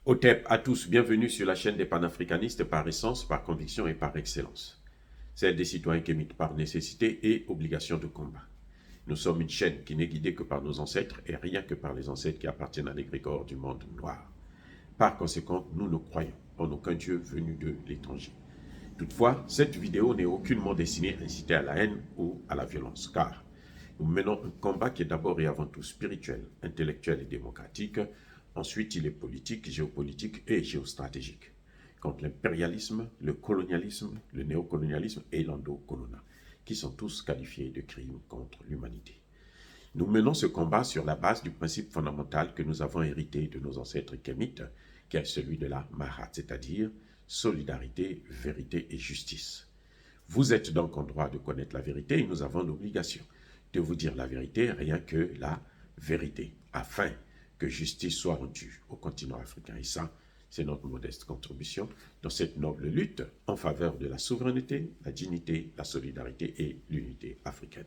Otep à tous, bienvenue sur la chaîne des panafricanistes par essence, par conviction et par excellence. Celle des citoyens kémites par nécessité et obligation de combat. Nous sommes une chaîne qui n'est guidée que par nos ancêtres et rien que par les ancêtres qui appartiennent à l'égrégore du monde noir. Par conséquent, nous ne croyons en aucun Dieu venu de l'étranger. Toutefois, cette vidéo n'est aucunement destinée à inciter à la haine ou à la violence, car nous menons un combat qui est d'abord et avant tout spirituel, intellectuel et démocratique. Ensuite, il est politique, géopolitique et géostratégique. Contre l'impérialisme, le colonialisme, le néocolonialisme et l'endocoloniat, qui sont tous qualifiés de crimes contre l'humanité. Nous menons ce combat sur la base du principe fondamental que nous avons hérité de nos ancêtres kémites, qui est celui de la Mahat, c'est-à-dire solidarité, vérité et justice. Vous êtes donc en droit de connaître la vérité et nous avons l'obligation de vous dire la vérité, rien que la vérité, afin que justice soit rendue au continent africain. Et ça, c'est notre modeste contribution dans cette noble lutte en faveur de la souveraineté, la dignité, la solidarité et l'unité africaine.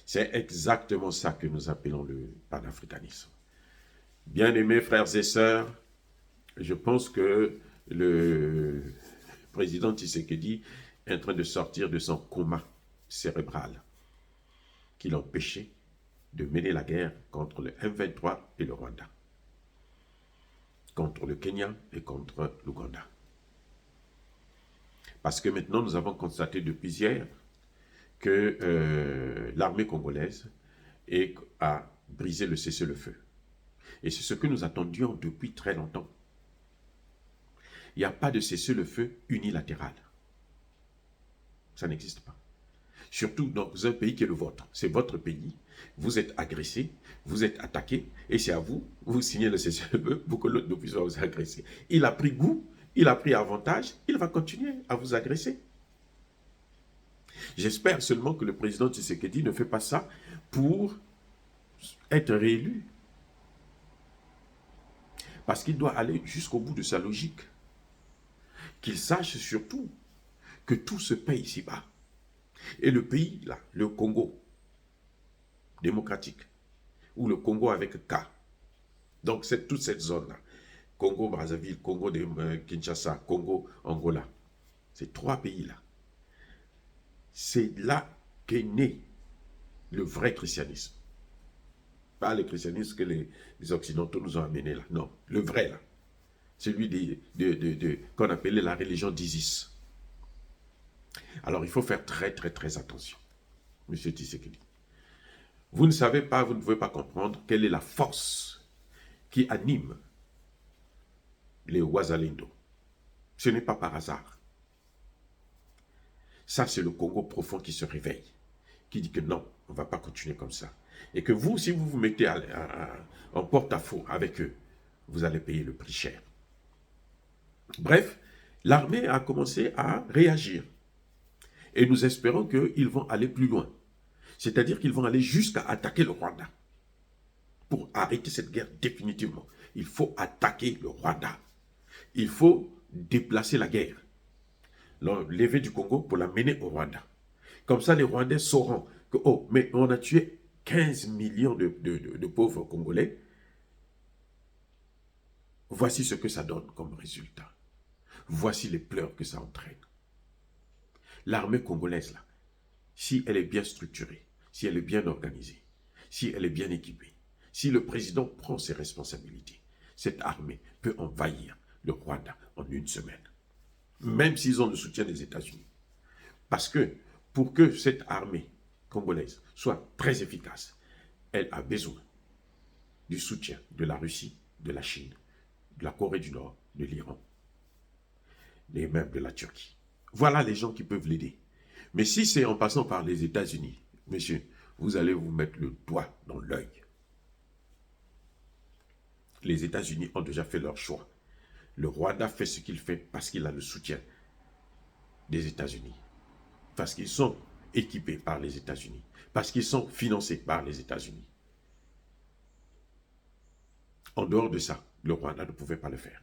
C'est exactement ça que nous appelons le panafricanisme. Bien-aimés frères et sœurs, je pense que le président Tshisekedi est en train de sortir de son coma cérébral qui l'empêchait de mener la guerre contre le M23 et le Rwanda, contre le Kenya et contre l'Ouganda. Parce que maintenant, nous avons constaté depuis hier que l'armée congolaise a brisé le cessez-le-feu. Et c'est ce que nous attendions depuis très longtemps. Il n'y a pas de cessez-le-feu unilatéral. Ça n'existe pas. Surtout dans un pays qui est le vôtre. C'est votre pays. Vous êtes agressé, vous êtes attaqué, et c'est à vous, vous signez le cessez-le-feu pour que l'autre ne puisse pas vous agresser. Il a pris goût, il a pris avantage, il va continuer à vous agresser. J'espère seulement que le président Tshisekedi ne fait pas ça pour être réélu. Parce qu'il doit aller jusqu'au bout de sa logique. Qu'il sache surtout que tout se paye ici-bas. Et le pays, là, le Congo démocratique, ou le Congo avec K, donc toute cette zone-là, Congo, Brazzaville, Congo de Kinshasa, Congo, Angola, ces trois pays-là, c'est là qu'est né le vrai christianisme. Pas le christianisme que les Occidentaux nous ont amené là, non, le vrai là, celui qu'on appelait la religion d'Isis. Alors il faut faire très très très attention, M. Tshisekedi. Vous ne savez pas, vous ne pouvez pas comprendre quelle est la force qui anime les Wazalendo. Ce n'est pas par hasard. Ça, c'est le Congo profond qui se réveille, qui dit que non, on ne va pas continuer comme ça. Et que vous, si vous vous mettez en porte-à-faux avec eux, vous allez payer le prix cher. Bref, l'armée a commencé à réagir. Et nous espérons qu'ils vont aller plus loin. C'est-à-dire qu'ils vont aller jusqu'à attaquer le Rwanda. Pour arrêter cette guerre définitivement, il faut attaquer le Rwanda. Il faut déplacer la guerre. L'enlever du Congo pour la mener au Rwanda. Comme ça, les Rwandais sauront que, oh, mais on a tué 15 millions de pauvres Congolais. Voici ce que ça donne comme résultat. Voici les pleurs que ça entraîne. L'armée congolaise, là, si elle est bien structurée, si elle est bien organisée, si elle est bien équipée, si le président prend ses responsabilités, cette armée peut envahir le Rwanda en une semaine. Même s'ils ont le soutien des États-Unis. Parce que pour que cette armée congolaise soit très efficace, elle a besoin du soutien de la Russie, de la Chine, de la Corée du Nord, de l'Iran, et même de la Turquie. Voilà les gens qui peuvent l'aider. Mais si c'est en passant par les États-Unis, monsieur, vous allez vous mettre le doigt dans l'œil. Les États-Unis ont déjà fait leur choix. Le Rwanda fait ce qu'il fait parce qu'il a le soutien des États-Unis. Parce qu'ils sont équipés par les États-Unis. Parce qu'ils sont financés par les États-Unis. En dehors de ça, le Rwanda ne pouvait pas le faire.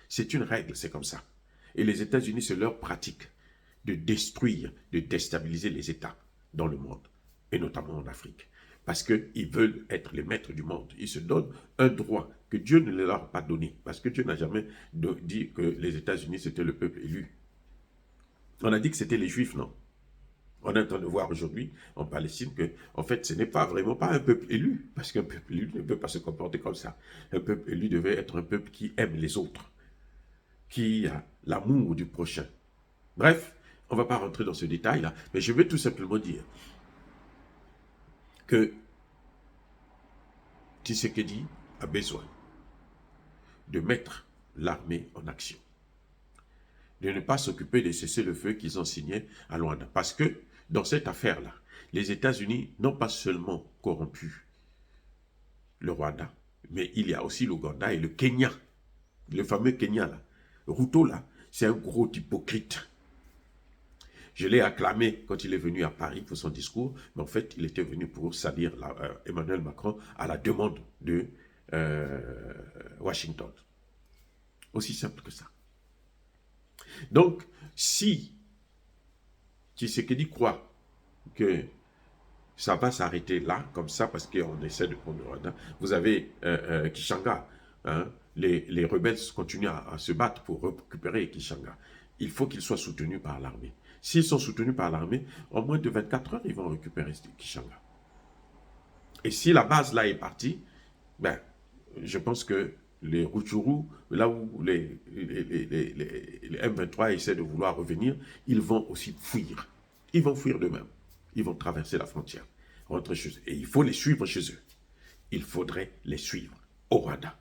C'est une règle, c'est comme ça. Et les États-Unis, c'est leur pratique de détruire, de déstabiliser les États dans le monde, et notamment en Afrique. Parce qu'ils veulent être les maîtres du monde. Ils se donnent un droit que Dieu ne les leur a pas donnés. Parce que Dieu n'a jamais dit que les États-Unis, c'était le peuple élu. On a dit que c'était les Juifs, non? On est en train de voir aujourd'hui en Palestine que, en fait, ce n'est pas vraiment pas un peuple élu, parce qu'un peuple élu ne peut pas se comporter comme ça. Un peuple élu devait être un peuple qui aime les autres, qui a l'amour du prochain. Bref, on ne va pas rentrer dans ce détail-là, mais je vais tout simplement dire que Tshisekedi a besoin de mettre l'armée en action, de ne pas s'occuper des cessez-le-feu qu'ils ont signés à Luanda. Parce que dans cette affaire-là, les États-Unis n'ont pas seulement corrompu le Rwanda, mais il y a aussi l'Ouganda et le Kenya. Le fameux Kenya, là. Ruto, là, c'est un gros hypocrite. Je l'ai acclamé quand il est venu à Paris pour son discours, mais en fait, il était venu pour salir Emmanuel Macron à la demande de Washington. Aussi simple que ça. Donc, si Tshisekedi croit que ça va s'arrêter là, comme ça, parce qu'on essaie de prendre le Rwanda, vous avez Kishanga, hein, les rebelles continuent à se battre pour récupérer Kishanga. Il faut qu'ils soient soutenus par l'armée. S'ils sont soutenus par l'armée, en moins de 24 heures, ils vont récupérer Kishanga. Et si la base là est partie, ben, je pense que les Rutshuru, là où les M23 essaient de vouloir revenir, ils vont aussi fuir. Ils vont fuir d'eux-mêmes. Ils vont traverser la frontière, rentrer chez eux. Et il faut les suivre chez eux. Il faudrait les suivre au Rwanda.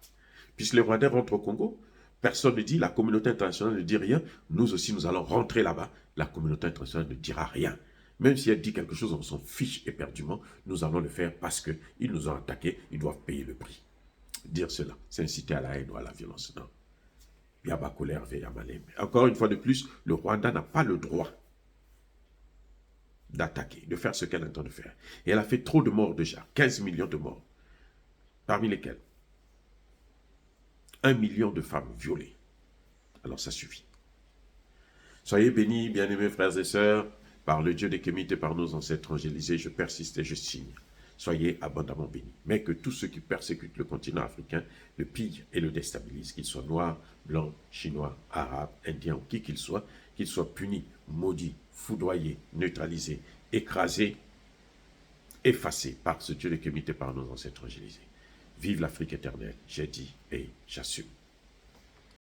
Puisque les Rwandais rentrent au Congo, personne ne dit, la communauté internationale ne dit rien. Nous aussi, nous allons rentrer là-bas. La communauté internationale ne dira rien. Même si elle dit quelque chose, on s'en fiche éperdument. Nous allons le faire parce qu'ils nous ont attaqués. Ils doivent payer le prix. Dire cela, c'est inciter à la haine ou à la violence. Non. Yaba colère, Yamalem. Encore une fois de plus, le Rwanda n'a pas le droit d'attaquer, de faire ce qu'elle entend de faire. Et elle a fait trop de morts déjà, 15 millions de morts. Parmi lesquels 1 million de femmes violées. Alors ça suffit. Soyez bénis, bien-aimés frères et sœurs, par le Dieu des Kémites et par nos ancêtres angélisés, je persiste et je signe. Soyez abondamment bénis. Mais que tous ceux qui persécutent le continent africain le pillent et le déstabilisent, qu'ils soient noirs, blancs, chinois, arabes, indiens ou qui qu'ils soient punis, maudits, foudroyés, neutralisés, écrasés, effacés par ce Dieu des Kémites et par nos ancêtres angélisés. Vive l'Afrique éternelle, j'ai dit et j'assume.